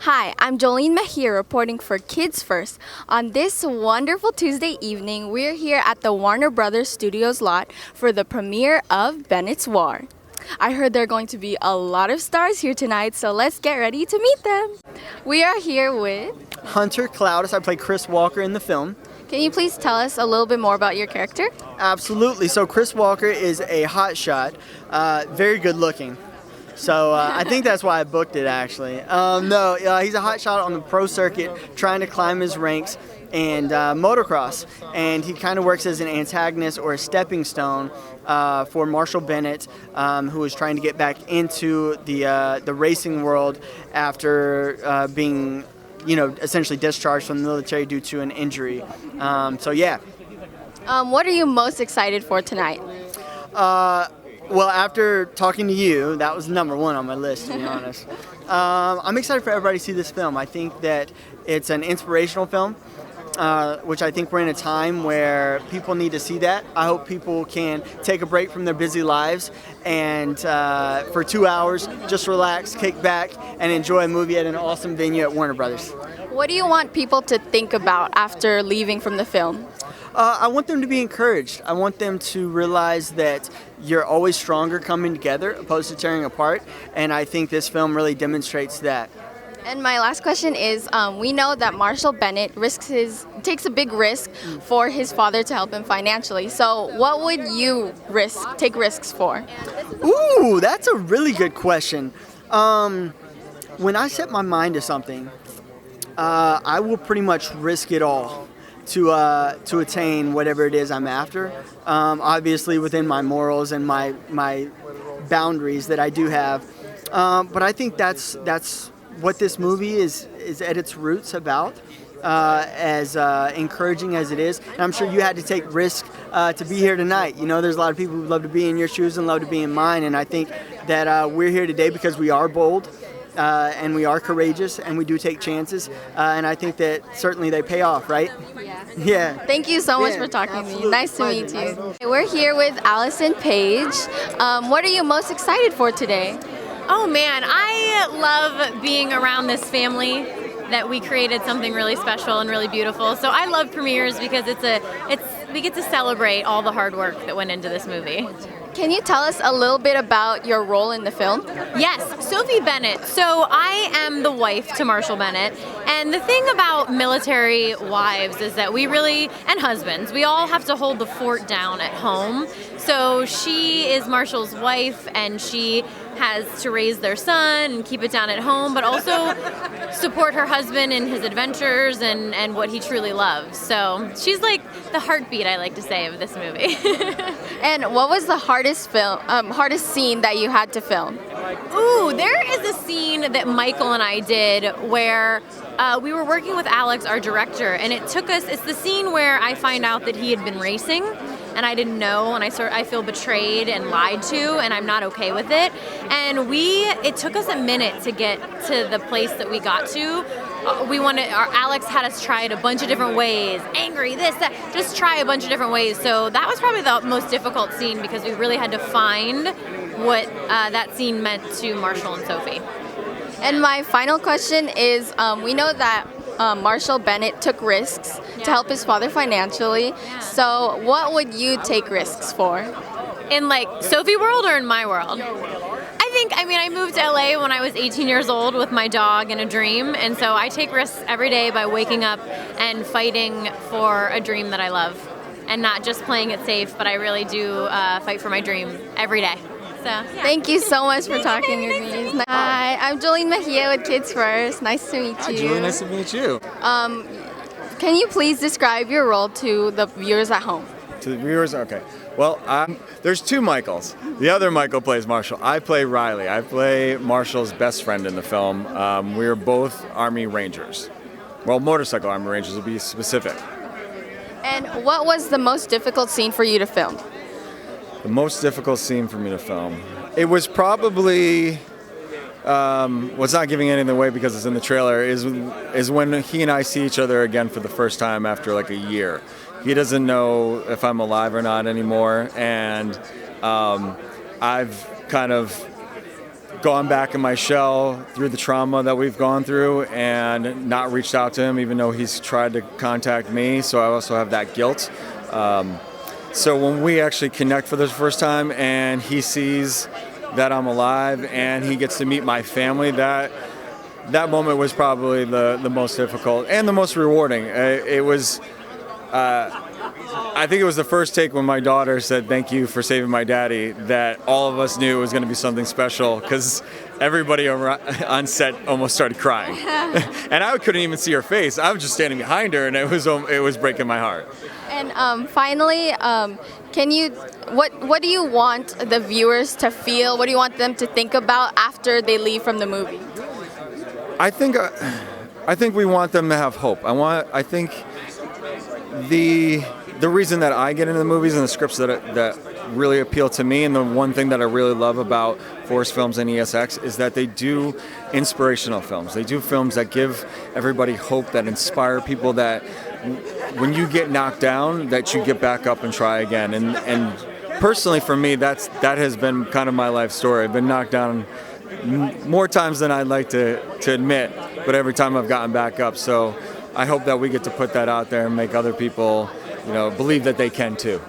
Hi, I'm Jolleen M here reporting for Kids First. On this wonderful Tuesday evening, we're here at the Warner Brothers Studios lot for the premiere of Bennett's War. I heard there are going to be a lot of stars here tonight, so let's get ready to meet them. We are here with Hunter Clowdus. I play Chris Walker in the film. Can you please tell us a little bit more about your character? Absolutely. So Chris Walker is a hotshot, very good looking. So I think that's why I booked it, actually. He's a hotshot on the pro circuit, trying to climb his ranks and motocross. And he kind of works as an antagonist or a stepping stone for Marshall Bennett, who is trying to get back into the racing world after being, essentially discharged from the military due to an injury. What are you most excited for tonight? Well, after talking to you, that was number one on my list, to be honest. I'm excited for everybody to see this film. I think that it's an inspirational film, which I think we're in a time where people need to see that. I hope people can take a break from their busy lives and for 2 hours, just relax, kick back, and enjoy a movie at an awesome venue at Warner Brothers. What do you want people to think about after leaving from the film? I want them to be encouraged. I want them to realize that you're always stronger coming together opposed to tearing apart, and I think this film really demonstrates that. And my last question is, we know that Marshall Bennett takes a big risk for his father to help him financially. So what would you take risks for? Ooh, that's a really good question. When I set my mind to something, I will pretty much risk it all to attain whatever it is I'm after. Obviously within my morals and my boundaries that I do have. But I think that's what this movie is at its roots about, as encouraging as it is. And I'm sure you had to take risk to be here tonight. There's a lot of people who love to be in your shoes and love to be in mine. And I think that we're here today because we are bold. And we are courageous, and we do take chances, and I think that certainly they pay off, right? Yeah. Thank you so much for talking to me. Nice to meet you. We're here with Allison Paige. What are you most excited for today? Oh man, I love being around this family that we created something really special and really beautiful. So I love premieres because we get to celebrate all the hard work that went into this movie. Can you tell us a little bit about your role in the film? Yes, Sophie Bennett. So I am the wife to Marshall Bennett. And the thing about military wives is that and husbands, we all have to hold the fort down at home. So she is Marshall's wife, and she has to raise their son and keep it down at home, but also support her husband in his adventures and what he truly loves. So she's like the heartbeat, I like to say, of this movie. And what was the hardest scene that you had to film? Ooh, there is a scene that Michael and I did where we were working with Alex, our director, and it's the scene where I find out that he had been racing, and I didn't know, and I feel betrayed and lied to, and I'm not okay with it. And it took us a minute to get to the place that we got to. Alex had us try it a bunch of different ways, angry, this, that, just try a bunch of different ways. So that was probably the most difficult scene because we really had to find what that scene meant to Marshall and Sophie. And my final question is, we know that Marshall Bennett took risks to help his father financially. Yeah. So what would you take risks for? In like Sophie world or in my world? I moved to LA when I was 18 years old with my dog and a dream, and so I take risks every day by waking up and fighting for a dream that I love, and not just playing it safe, but I really do fight for my dream every day. So, yeah. Thank you so much for talking with me. Hi, I'm Jolleen Mejia with Kids First. Nice to meet you. Hi, Julie. Nice to meet you. Can you please describe your role to the viewers at home? To the viewers? Okay. Well, there's two Michaels. The other Michael plays Marshall. I play Riley. I play Marshall's best friend in the film. We are both Army Rangers. Well, motorcycle Army Rangers, to be specific. And what was the most difficult scene for you to film? The most difficult scene for me to film? It was probably, what's not giving anything away because it's in the trailer, is when he and I see each other again for the first time after like a year. He doesn't know if I'm alive or not anymore, and I've kind of gone back in my shell through the trauma that we've gone through and not reached out to him, even though he's tried to contact me. So I also have that guilt. So when we actually connect for the first time and he sees that I'm alive and he gets to meet my family, that moment was probably the most difficult and the most rewarding. It was, I think it was the first take when my daughter said, "Thank you for saving my daddy," that all of us knew it was going to be something special, because everybody on set almost started crying. And I couldn't even see her face. I was just standing behind her, and it was breaking my heart. And finally, what do you want the viewers to feel? What do you want them to think about after they leave from the movie? I think we want them to have hope. I think the reason that I get into the movies and the scripts that really appeal to me, and the one thing that I really love about Forest Films and ESX, is that they do inspirational films. They do films that give everybody hope, that inspire people, that when you get knocked down, that you get back up and try again. And personally for me, that has been kind of my life story. I've been knocked down more times than I'd like to admit, but every time I've gotten back up. So I hope that we get to put that out there and make other people, believe that they can too.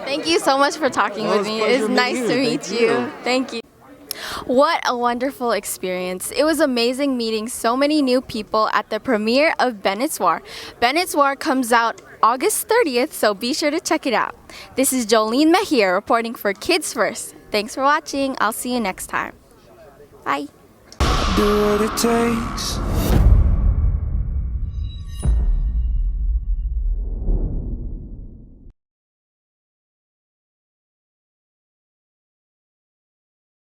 Thank you so much for talking with me. It's nice to meet you. Thank you. What a wonderful experience. It was amazing meeting so many new people at the premiere of Bennett's War. Bennett's War comes out August 30th, so be sure to check it out. This is Jolleen M here reporting for Kids First. Thanks for watching. I'll see you next time. Bye. Do what it takes.